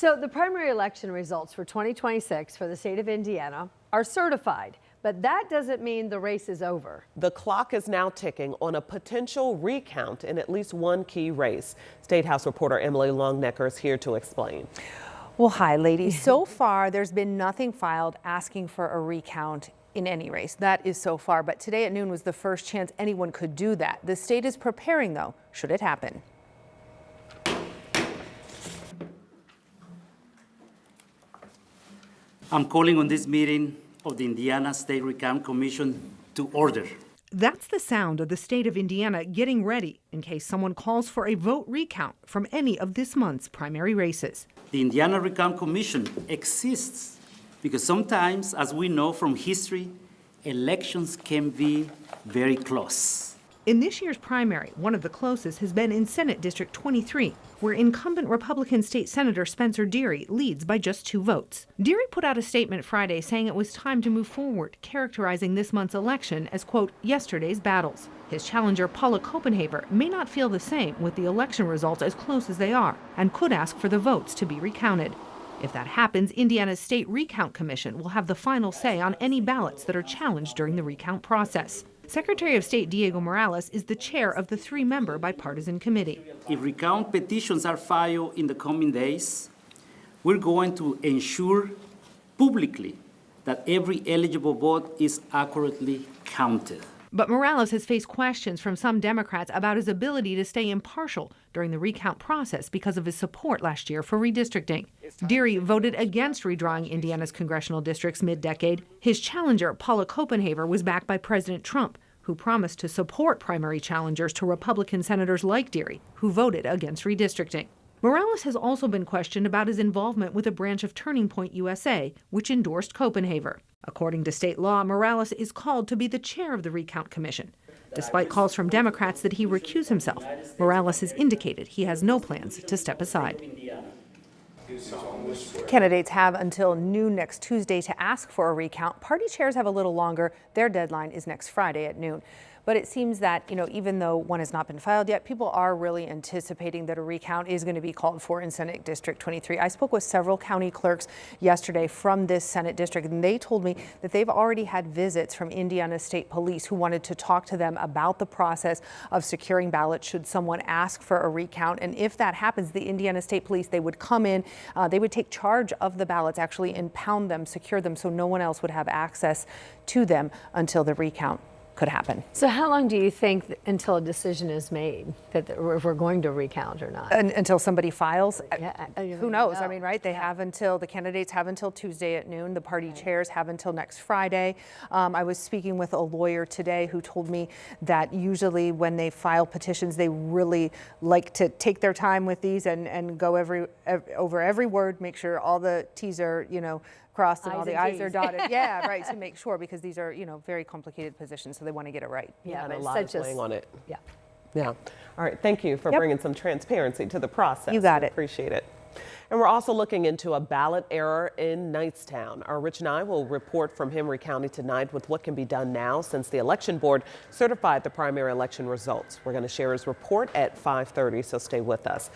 So the primary election results for 2026 for the state of Indiana are certified, but that doesn't mean the race is over. The clock is now ticking on a potential recount in at least one key race. State House reporter Emily Longnecker is here to explain. Well, hi, ladies. So far, there's been nothing filed asking for a recount in any race. That is so far. But today at noon was the first chance anyone could do that. The state is preparing, though, should it happen. I'm calling on this meeting of the Indiana State Recount Commission to order. That's the sound of the state of Indiana getting ready in case someone calls for a vote recount from any of this month's primary races. The Indiana Recount Commission exists because sometimes, as we know from history, elections can be very close. In this year's primary, one of the closest has been in Senate District 23, where incumbent Republican State Senator Spencer Deary leads by just 2 votes. Deary put out a statement Friday saying it was time to move forward, characterizing this month's election as, quote, yesterday's battles. His challenger, Paula Copenhaver, may not feel the same with the election results as close as they are and could ask for the votes to be recounted. If that happens, Indiana's State Recount Commission will have the final say on any ballots that are challenged during the recount process. Secretary of State Diego Morales is the chair of the 3-member bipartisan committee. If recount petitions are filed in the coming days, we're going to ensure publicly that every eligible vote is accurately counted. But Morales has faced questions from some Democrats about his ability to stay impartial during the recount process because of his support last year for redistricting. Deary voted against redrawing Indiana's congressional districts mid-decade. His challenger, Paula Copenhaver, was backed by President Trump, who promised to support primary challengers to Republican senators like Deary, who voted against redistricting. Morales has also been questioned about his involvement with a branch of Turning Point USA, which endorsed Copenhaver. According to state law, Morales is called to be the chair of the Recount Commission. Despite calls from Democrats that he recuse himself, Morales has indicated he has no plans to step aside. Candidates have until noon next Tuesday to ask for a recount. Party chairs have a little longer. Their deadline is next Friday at noon. But it seems that, even though one has not been filed yet, people are really anticipating that a recount is going to be called for in Senate District 23. I spoke with several county clerks yesterday from this Senate district, and they told me that they've already had visits from Indiana State Police who wanted to talk to them about the process of securing ballots should someone ask for a recount. And if that happens, the Indiana State Police, they would come in, they would take charge of the ballots, actually impound them, secure them, so no one else would have access to them until the recount could happen. So how long do you think until a decision is made that if we're going to recount or not? Until somebody files? Yeah, who knows? I mean, right? They have until, the candidates have until Tuesday at noon. The party chairs have until next Friday. I was speaking with a lawyer today who told me that usually when they file petitions, they really like to take their time with these and go over every word, make sure all the T's are, crossed and all the I's are dotted. Yeah, right, to make sure, because these are, very complicated positions, so they want to get it right. Yeah, and but a lot is weighing on it. Yeah. Yeah. All right. Thank you for bringing some transparency to the process. You got it. Appreciate it. And we're also looking into a ballot error in Knightstown. Our Rich Nye will report from Henry County tonight with what can be done now since the election board certified the primary election results. We're going to share his report at 5:30, so stay with us.